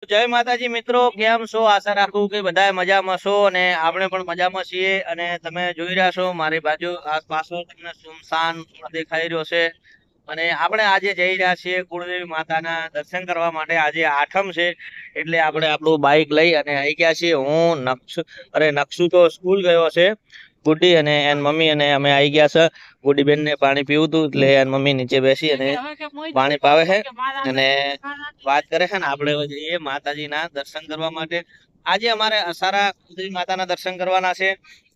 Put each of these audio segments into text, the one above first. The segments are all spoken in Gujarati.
જય માતાજી મિત્રો, કેમ છો? આશા રાખું કે બધા મજામાં છો અને આપણે પણ મજામાં છીએ. અને તમે જોઈ રહ્યા છો મારી બાજુ આસપાસ તમને સુમસાન દેખાઈ રહ્યો છે. અને આપણે આજે જઈ રહ્યા છીએ કુળદેવી માતાના દર્શન કરવા માટે. આજે આઠમ છે એટલે આપણે આપણું બાઇક લઈ અને આવી ગયા છીએ. હું નકશુ તો સ્કૂલ ગયો છે, ગુડ્ડી અને એન મમ્મી, અને અમે આવી ગયા છે. ગુડી બેન ને પાણી પીવું હતું એટલે એન મમ્મી નીચે બેસી અને પાણી પાવે છે અને વાત કરે છે ને આપણે હવે જઈએ માતાજીના દર્શન કરવા માટે. આજે અમારે અસારા કુળદેવી માતાના દર્શન કરવાના છે,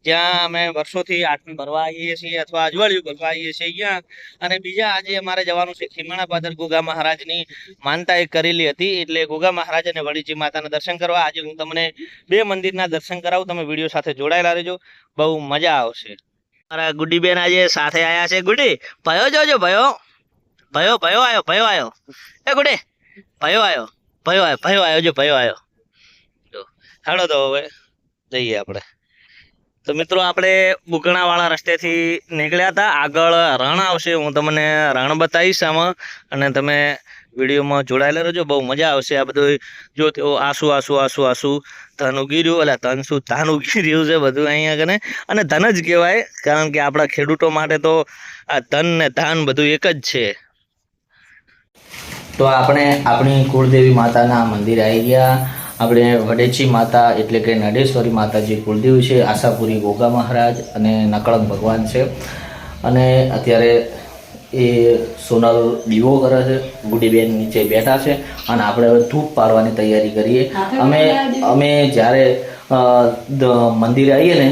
જ્યાં અમે વર્ષોથી આઠમી ભરવા આવીએ છીએ અથવા અજવાળિયું ભરવા આવીએ છીએ અહીંયા. અને બીજા આજે અમારે જવાનું છે ખીમાણા પાદર ગોગા મહારાજની માનતા એક કરેલી હતી, એટલે ગોગા મહારાજ અને વડીજી માતાના દર્શન કરવા. આજે હું તમને બે મંદિરના દર્શન કરાવું, તમે વિડીયો સાથે જોડાયેલા રહેજો, બહુ મજા આવશે. મારા ગુડી બેન આજે સાથે આયા છે. ગુડી ભયો જોજો, ભયો ભયો ભયો આવ્યો, ભયો આવ્યો. એ ગુડી ભયો આવ્યો, ભયો આવ્યો, ભયો આવ્યો, જો ભયો આવ્યો. જો હાલો તો હવે જઈએ આપણે. તો મિત્રો આપણે બુકણાવાળા રસ્તેથી નીકળ્યા હતા. આગળ રણ આવશે, હું તમને રણ બતાવીશ આમાં, અને તમે વિડીયોમાં જોડાયેલા રહેજો, બહુ મજા આવશે. આ બધું જો તેઓ આસુ આસુ આસુ આસુ ધન ઉગી રહ્યું, એટલે ધન શું ધાન ઉગી રહ્યું છે બધું અહીંયા કને. અને ધન જ કહેવાય, કારણ કે આપણા ખેડૂતો માટે તો આ ધન ને ધાન બધું એક જ છે. તો આપણે આપણી કુળદેવી માતાના મંદિરે આવી ગયા. આપણે વડેચી માતા એટલે કે નડેશ્વરી માતાજી કુળદેવી છે, આશાપુરી ગોગા મહારાજ અને નકળંગ ભગવાન છે. અને અત્યારે એ સોનલ દીવો કરે છે, ગુડીબેન નીચે બેઠા છે, અને આપણે હવે ધૂપ પાડવાની તૈયારી કરીએ. અમે જ્યારે મંદિરે આવીએ ને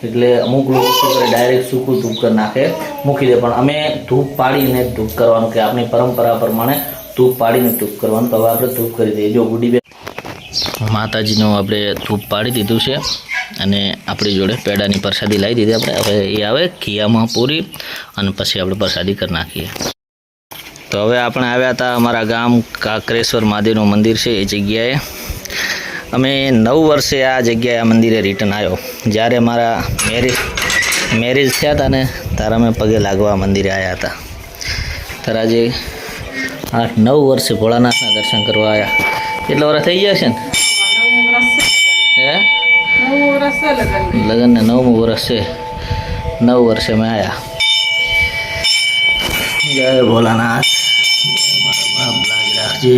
એટલે અમુક લોકો શું કરે, ડાયરેક્ટ સૂકું ધૂપ કરી નાખે, મૂકી દે. પણ અમે ધૂપ પાડીને ધૂપ કરવાનું, કે આપણી પરંપરા પ્રમાણે ધૂપ પાડીને ધૂપ કરવાનું. તો હવે આપણે ધૂપ કરી દઈએ. જો ગુડીબેન માતાજીનું આપણે ધૂપ પાડી દીધું છે, અને આપણી જોડે પેડાની પ્રસાદી લાવી દીધી આપણે. હવે એ આવે ખીયામાં પૂરી, અને પછી આપણે પ્રસાદી કરી નાખીએ. તો હવે આપણે આવ્યા હતા અમારા ગામ કાકરેશ્વર મહાદેવનું મંદિર છે એ જગ્યાએ. અમે 9 વર્ષે આ જગ્યાએ આ મંદિરે રિટર્ન આવ્યો. જ્યારે મારા મેરેજ થયા હતા ને ત્યારે અમે પગે લાગવા મંદિરે આવ્યા હતા. ત્યારે આજે 8-9 વર્ષે ભોળાનાથના દર્શન કરવા આવ્યા. કેટલા વર્ષ થઈ ગયા છે ને? હે, લગ્ન ને 9મું વર્ષ છે. 9 વર્ષે અમે આવ્યા. જય ભોલાનાથ, લાજ રાખજે.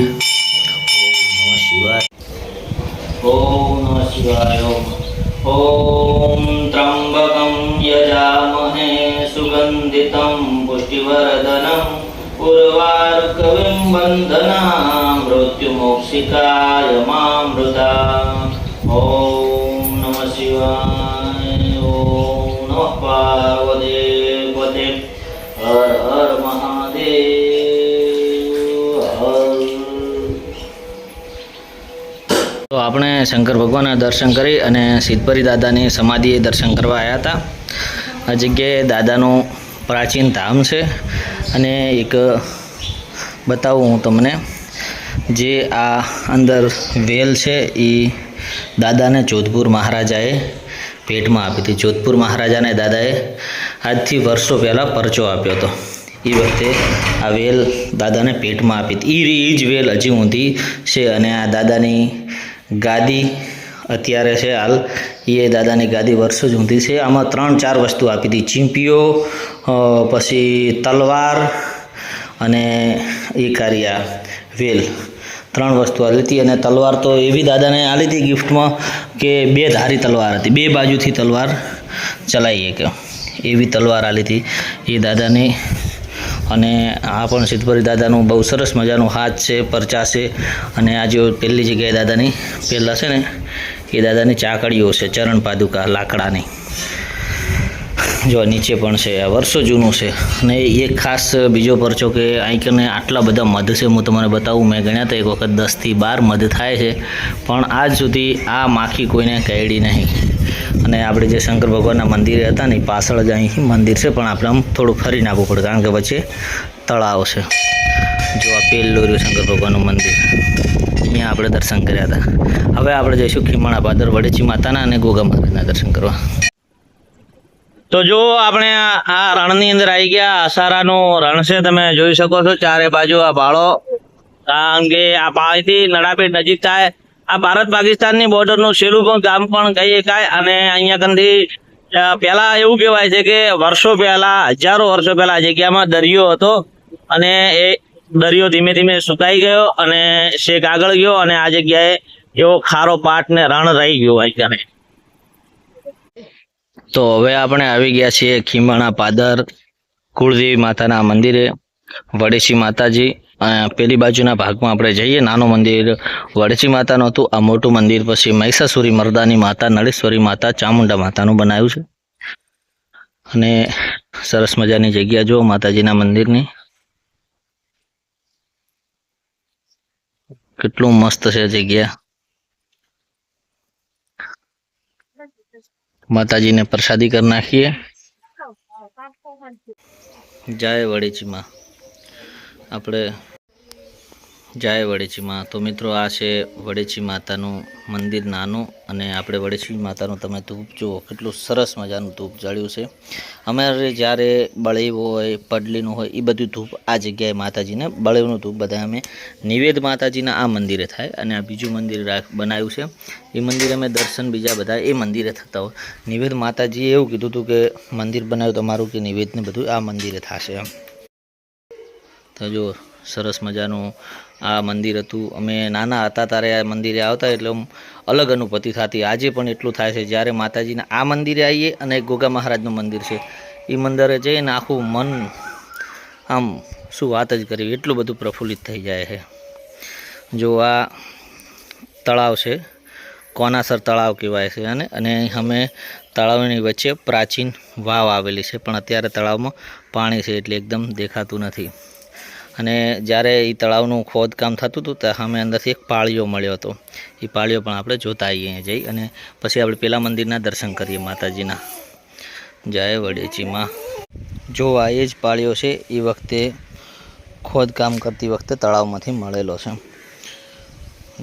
ઓમ નમઃ શિવાય. ઓમ ત્રંબકમ યજામહે સુગંધિતમ પુષ્ટિવર્ધનમ ઉર્વારુકવિમ બંધના મૃત્યુમોક્ષિકાય મામૃતા. ઓમ નમઃ શિવાય. ઓમ નમઃ પાર્વતી પતે. હર હર મહાદેવ હર. તો આપણે શંકર ભગવાનના દર્શન કરી અને સિદ્ધપરી દાદાની સમાધિએ દર્શન કરવા આવ્યા હતા. આ જગ્યાએ દાદાનું પ્રાચીન ધામ છે, અને એક બતાવું હું તમને. જે આ અંદર વેલ છે એ દાદાને જોધપુર મહારાજાએ ભેટમાં આપી હતી. જોધપુર મહારાજાને દાદાએ આજથી વર્ષો પહેલાં પરચો આપ્યો હતો. એ વખતે આ વેલ દાદાને ભેટમાં આપી હતી. એ જ વેલ હજી ઊંધી છે. અને આ દાદાની ગાદી અત્યારે છે હાલ, એ દાદાની ગાદી વર્ષો જ ઊંધી છે. આમાં 3-4 વસ્તુ આપી હતી: ચીંપીઓ, પછી તલવાર અને એ કારિયા વેલ. 3 વસ્તુ આલી હતી. અને તલવાર તો એવી દાદાને આલી હતી ગિફ્ટમાં કે 2 ધારી તલવાર હતી, 2 બાજુથી તલવાર ચલાવીએ કે એવી તલવાર આલી હતી એ દાદાની. અને આ પણ સિદ્ધપરી દાદાનું બહુ સરસ મજાનું હાથ છે, પરચા છે. અને આ જો પહેલી જગ્યાએ દાદાની પહેલાં છે ને એ દાદાની ચાકડીઓ છે, ચરણ પાદુકા લાકડાની. જો નીચે પણ છે, આ વર્ષો જૂનું છે. અને એક ખાસ બીજો પરચો કે આઈકને આટલા બધા મધ છે, હું તમને બતાવું. મેં ગણ્યા હતા એક વખત 10થી 12 મધ થાય છે, પણ આજ સુધી આ માખી કોઈને કરડી નહીં. અને આપણે જે શંકર ભગવાનના મંદિરે હતા ને પાછળ જ અહીં મંદિર છે, પણ આપણે આમ થોડું ફરી નાખવું પડે, કારણ કે વચ્ચે તળાવ છે. જો આ પહેલું રહ્યું શંકર ભગવાનનું મંદિર, અહીંયા આપણે દર્શન કર્યા હતા. હવે આપણે જઈશું ખીમાણા પાદર વડેચી માતાના અને ગોગા મહારાજના દર્શન કરવા. તો જો આપણે આ રણની અંદર આવી ગયા. અસારાનું રણ છે, તમે જોઈ શકો છો ચારે બાજુ આ ભાળો. કારણ કે આ પાણીથી નડાપેટ નજીક થાય આ ભારત પાકિસ્તાનની બોર્ડરનું છેલ્લું પણ ગામ પણ કહી શકાય. અને અહીંયા કંથી પહેલા એવું કહેવાય છે કે વર્ષો પહેલા, હજારો વર્ષો પહેલા આ જગ્યામાં દરિયો હતો અને એ દરિયો ધીમે ધીમે સુકાઈ ગયો અને શેક આગળ ગયો અને આ જગ્યાએ એવો ખારો પાટ ને રણ રહી ગયો અહીંયા. તો હવે આપણે આવી ગયા છીએ ખીમાણા પાદર કુળદેવી માતાના મંદિરે. વડેચી માતાજી પેલી બાજુના ભાગમાં આપણે જઈએ. નાનું મંદિર વડેચી માતાનું હતું. આ મોટું મંદિર પછી મહિષાસુરી મર્દાની માતા, નળેશ્વરી માતા, ચામુંડા માતાનું બનાવ્યું છે. અને સરસ મજાની જગ્યા જો માતાજીના મંદિરની, કેટલું મસ્ત છે જગ્યા. માતાજીને પ્રસાદી કરી નાખીએ. જય વડેચીમાં. આપણે જય વડેચીમાં. તો મિત્રો આ છે વડેચી માતાનું મંદિર નાનું. અને આપણે વડેચી માતાનું તમે ધૂપ જુઓ, કેટલું સરસ મજાનું ધૂપ જળ્યું છે. અમારે જ્યારે બળેવ હોય, પડલીનું હોય, એ બધું ધૂપ આ જગ્યાએ માતાજીને બળેવનું ધૂપ બધા અમે નિવેદ માતાજીના આ મંદિરે થાય. અને આ બીજું મંદિર બનાવ્યું છે, એ મંદિરે અમે દર્શન બીજા બધા એ મંદિરે થતા હોય. નિવેદ માતાજીએ એવું કીધું હતું કે મંદિર બનાવ્યું તમારું કે નિવેદને બધું આ મંદિરે થશે એમ. તો જો સરસ મજાનું આ મંદિર હતું. અમે નાના હતા ત્યારે આ મંદિરે આવતા એટલે અલગ અનુભૂતિ થતી. આજે પણ એટલું થાય છે જ્યારે માતાજીના આ મંદિરે આવીએ અને ગોગા મહારાજનું મંદિર છે એ મંદિરે જઈને આખું મન આમ શું વાત જ કરવી, એટલું બધું પ્રફુલ્લિત થઈ જાય છે. જો આ તળાવ છે, કોનાસર તળાવ કહેવાય છે. અને અમે તળાવની વચ્ચે પ્રાચીન વાવ આવેલી છે, પણ અત્યારે તળાવમાં પાણી છે એટલે એકદમ દેખાતું નથી. અને જ્યારે એ તળાવનું ખોદકામ થતું હતું ત્યાં અમે અંદરથી એક પાળીઓ મળ્યો હતો. એ પાળીઓ પણ આપણે જોતા આવીએ જઈ. અને પછી આપણે પેલા મંદિરના દર્શન કરીએ માતાજીના. જય વડેચીમાં. જો આ એ જ પાળીઓ છે, એ વખતે ખોદકામ કરતી વખતે તળાવમાંથી મળેલો છે.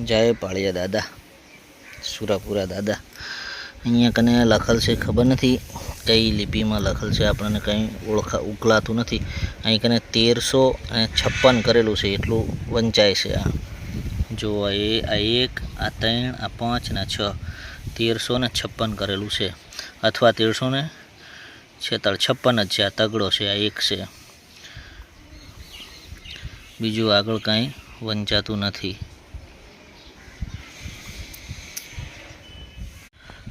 જય પાળિયા દાદા, સુરાપુરા દાદા. અહીંયા કને લખેલ છે, ખબર નથી કઈ લિપિમાં લખેલ છે, આપણને કંઈ ઉકલાતું નથી. અહીં કને 1356 કરેલું છે, એટલું વંચાય છે. આ જો આ 1, આ 3, આ 5 ને 6, 1356 કરેલું છે, અથવા 1356 જ છે. આ તગડો છે, આ 1 છે, બીજું આગળ કાંઈ વંચાતું નથી.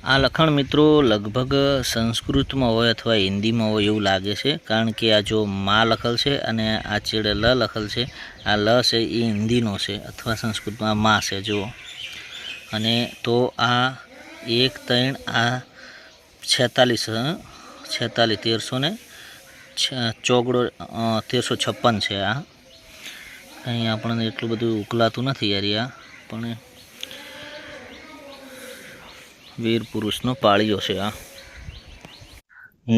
આ લખાણ મિત્રો લગભગ સંસ્કૃતમાં હોય અથવા હિન્દીમાં હોય એવું લાગે છે, કારણ કે આ જો માં લખેલ છે અને આ છેડે લ લખેલ છે. આ લ છે એ હિન્દીનો છે અથવા સંસ્કૃતમાં માં છે જુઓ. અને તો આ 1, 3, આ 46 1356 છે. આ કંઈ આપણને એટલું બધું ઉકલાતું નથી યાર. આ પણ વીર પુરુષનો પાળીઓ છે આ.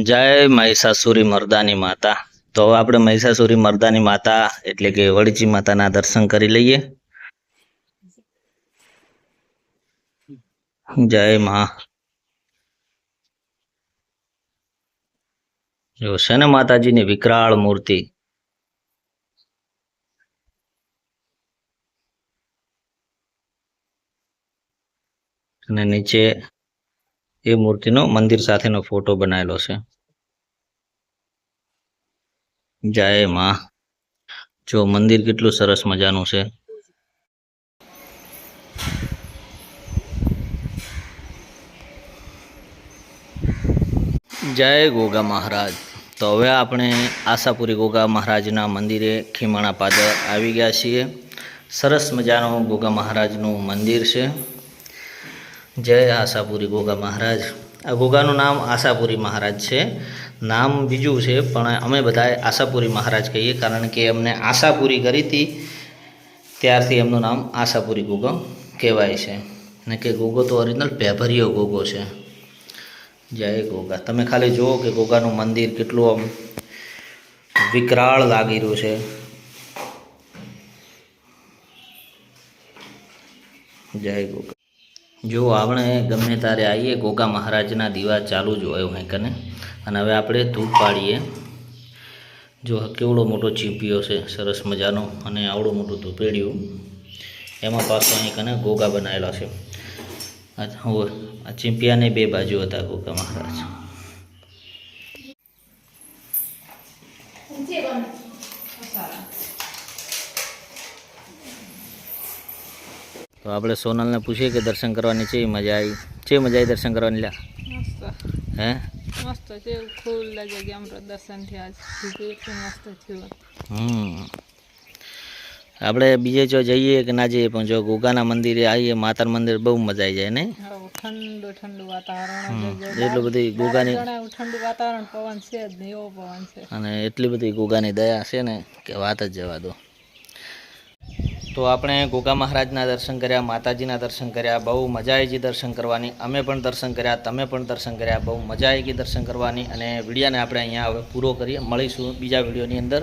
જય મહિષાસુરી મર્દાની માતા. તો હવે આપણે મહિષાસુરી મર્દાની માતા એટલે કે વડેચી માતાના દર્શન કરી લઈએ. જય મા. જો છે ને માતાજીની વિકરાળ મૂર્તિ. અને નીચે એ મૂર્તિનો મંદિર સાથેનો ફોટો બનાવેલો છે. જય માં. જો મંદિર કેટલું સરસ મજાનું છે. જય ગોગા મહારાજ. તો હવે આપણે આશાપુરી ગોગા મહારાજના મંદિરે ખીમાણા પાદર આવી ગયા છીએ. સરસ મજાનું ગોગા મહારાજનું મંદિર છે. જય આશાપુરી ગોગા મહારાજ. આ ગોગાનું નામ આશાપુરી મહારાજ છે. નામ બીજું છે પણ અમે બધાએ આશાપુરી મહારાજ કહીએ, કારણ કે અમને આશા પૂરી કરી હતી ત્યારથી એમનું નામ આશાપુરી ગોગો કહેવાય છે. ને કે ગોગો તો ઓરિજિનલ પેભરિયો ગોગો છે. જય ગોગા. તમે ખાલી જુઓ કે ગોગાનું મંદિર કેટલું આમ વિકરાળ લાગી રહ્યું છે. જય ગોગા. જો આપણે ગમે ત્યારે આવીએ ગોગા મહારાજના દીવા ચાલુ જ હોય અહીં કને. અને હવે આપણે ધૂપ પાડીએ. જો કેવડો મોટો ચીપિયો છે સરસ મજાનો, અને આવડું મોટું ધૂપેડિયું. એમાં પાછો અહીં કને ગોગા બનાવેલો છે. આ ચીંપિયાની બે બાજુ હતા ગોગા મહારાજ. તો આપણે સોનલને પૂછીએ કે દર્શન કરવાની છે મજા આવી દર્શન કરવાની લ્યા મસ્ત હે મસ્ત છે ખુલ્લા જગ્યા અમૃત દર્શન થયા છે એટલું મસ્ત થયું. આપણે બીજે જો જઈએ કે ના જઈએ પણ જો ગોગાના મંદિરે આવીએ માતાના મંદિર બહુ મજા આવી જાય નહીં. ઠંડુ ઠંડુ વાતાવરણ એટલું બધી ગોગાની ઠંડુ વાતાવરણ પવન છે જ નહીં એવો પવન છે. અને એટલી બધી ગોગાની દયા છે ને કે વાત જ જવા દો. તો આપણે ગોગા મહારાજના દર્શન કર્યા, માતાજીના દર્શન કર્યા, બહુ મજા આવી ગઈ દર્શન કરવાની. અમે પણ દર્શન કર્યા, તમે પણ દર્શન કર્યા, બહુ મજા આવી ગઈ દર્શન કરવાની. અને વિડીયોને આપણે અહીંયા હવે પૂરો કરીએ. મળીશું બીજા વિડીયોની અંદર.